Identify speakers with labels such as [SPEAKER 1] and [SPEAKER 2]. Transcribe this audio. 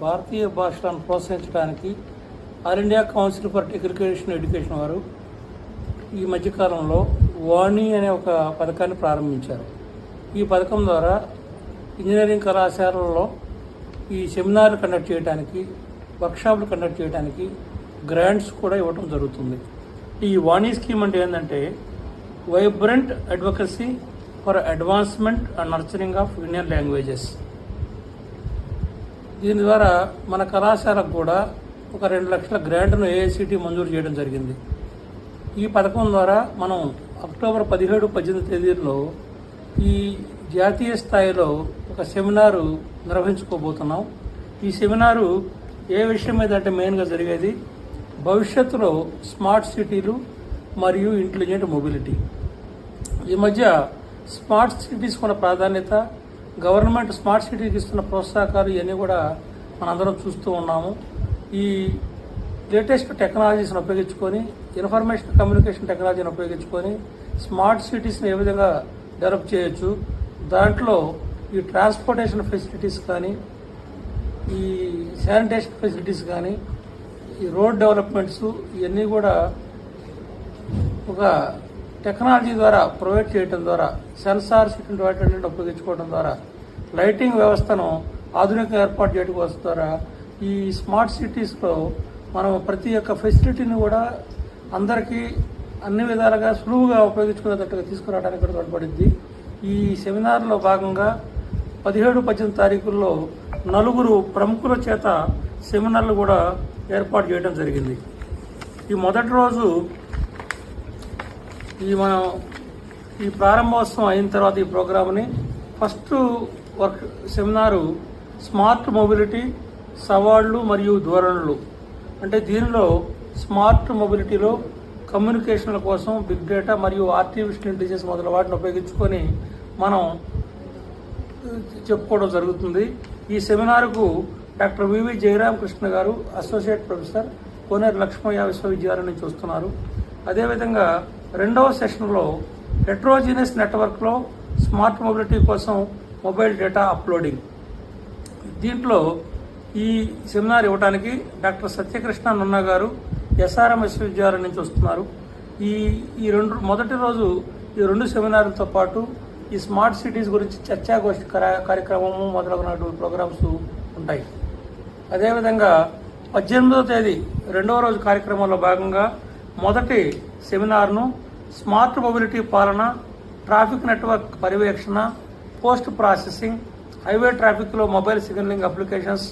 [SPEAKER 1] భారతీయ భాషలను ప్రోత్సహించడానికి all India council for technical education వారు ఈ మధ్యకాలంలో వాణి అనే ఒక పథకాన్ని ప్రారంభించారు. ఈ పథకం ద్వారా ఇంజనీరింగ్ కళాశాలల్లో ఈ సెమినార్లు కండక్ట్ చేయడానికి, వర్క్షాప్లు కండక్ట్ చేయడానికి గ్రాంట్స్ కూడా ఇవ్వడం జరుగుతుంది. ఈ వాణి స్కీమ్ అంటే ఏంటంటే vibrant advocacy for advancement and nurturing of Indian languages. దీని ద్వారా మన కళాశాలకు కూడా ఒక 2 లక్షల గ్రాంట్ను ఏఐసిటి మంజూరు చేయడం జరిగింది. ఈ పథకం ద్వారా మనం అక్టోబర్ 17-18 తేదీల్లో ఈ జాతీయ స్థాయిలో ఒక సెమినారు నిర్వహించుకోబోతున్నాం. ఈ సెమినారు ఏ విషయం మీద అంటే మెయిన్గా జరిగేది భవిష్యత్తులో స్మార్ట్ సిటీలు మరియు ఇంటెలిజెంట్ మొబిలిటీ. ఈ మధ్య స్మార్ట్ సిటీస్కి ఉన్న ప్రాధాన్యత, గవర్నమెంట్ స్మార్ట్ సిటీకి ఇస్తున్న ప్రోత్సాహకాలు ఇవన్నీ కూడా మనందరం చూస్తూ ఉన్నాము. ఈ లేటెస్ట్ టెక్నాలజీస్ని ఉపయోగించుకొని, ఇన్ఫర్మేషన్ కమ్యూనికేషన్ టెక్నాలజీని ఉపయోగించుకొని స్మార్ట్ సిటీస్ని ఏ విధంగా డెవలప్ చేయొచ్చు, దాంట్లో ఈ ట్రాన్స్పోర్టేషన్ ఫెసిలిటీస్ కానీ, ఈ శానిటేషన్ ఫెసిలిటీస్ కానీ, ఈ రోడ్ డెవలప్మెంట్స్ ఇవన్నీ కూడా ఒక టెక్నాలజీ ద్వారా ప్రొవైడ్ చేయడం ద్వారా, సెన్సార్స్ ఇటువంటి వాటిని ఉపయోగించుకోవడం ద్వారా, లైటింగ్ వ్యవస్థను ఆధునికంగా ఏర్పాటు చేయడం ద్వారా ఈ స్మార్ట్ సిటీస్లో మనం ప్రతి ఒక్క ఫెసిలిటీని కూడా అందరికీ అన్ని విధాలుగా సులువుగా ఉపయోగించుకునేటట్టుగా తీసుకురావడానికి కూడా తోడ్పడింది. ఈ సెమినార్లో భాగంగా 17-18 తారీఖుల్లో 4 ప్రముఖుల చేత సెమినార్లు కూడా ఏర్పాటు చేయడం జరిగింది. ఈ మొదటి రోజు ఈ ప్రారంభోత్సవం అయిన తర్వాత ఈ ప్రోగ్రామ్ని ఫస్ట్ సెమినారు స్మార్ట్ మొబిలిటీ సవాళ్లు మరియు ధోరణులు. అంటే దీనిలో స్మార్ట్ మొబిలిటీలో కమ్యూనికేషన్ల కోసం బిగ్ డేటా మరియు ఆర్టిఫిషియల్ ఇంటెలిజెన్స్ మొదల వాటిని ఉపయోగించుకొని మనం చెప్పుకోవడం జరుగుతుంది. ఈ సెమినార్కు డాక్టర్ వివి జయరామకృష్ణ గారు అసోసియేట్ ప్రొఫెసర్, కోనేరు లక్ష్మయ్య విశ్వవిద్యాలయం నుంచి వస్తున్నారు. అదేవిధంగా 2వ సెషన్లో హెట్రోజీనియస్ నెట్వర్క్లో స్మార్ట్ మొబిలిటీ కోసం మొబైల్ డేటా అప్లోడింగ్. దీంట్లో ఈ సెమినార్ ఇవ్వడానికి డాక్టర్ సత్యకృష్ణ నున్న గారు ఎస్ఆర్ఎం విశ్వవిద్యాలయం నుంచి వస్తున్నారు. మొదటి రోజు ఈ 2 సెమినార్లతో పాటు ఈ స్మార్ట్ సిటీస్ గురించి చర్చాగోష్ఠి కార్యక్రమము మొదలగున ప్రోగ్రామ్స్ ఉంటాయి. అదేవిధంగా 18వ తేదీ 2వ రోజు కార్యక్రమంలో భాగంగా మొదటి సెమినార్ను స్మార్ట్ మొబిలిటీ పాలన, ట్రాఫిక్ నెట్వర్క్ పర్యవేక్షణ, పోస్ట్ ప్రాసెసింగ్, హైవే ట్రాఫిక్లో మొబైల్ సిగ్నలింగ్ అప్లికేషన్స్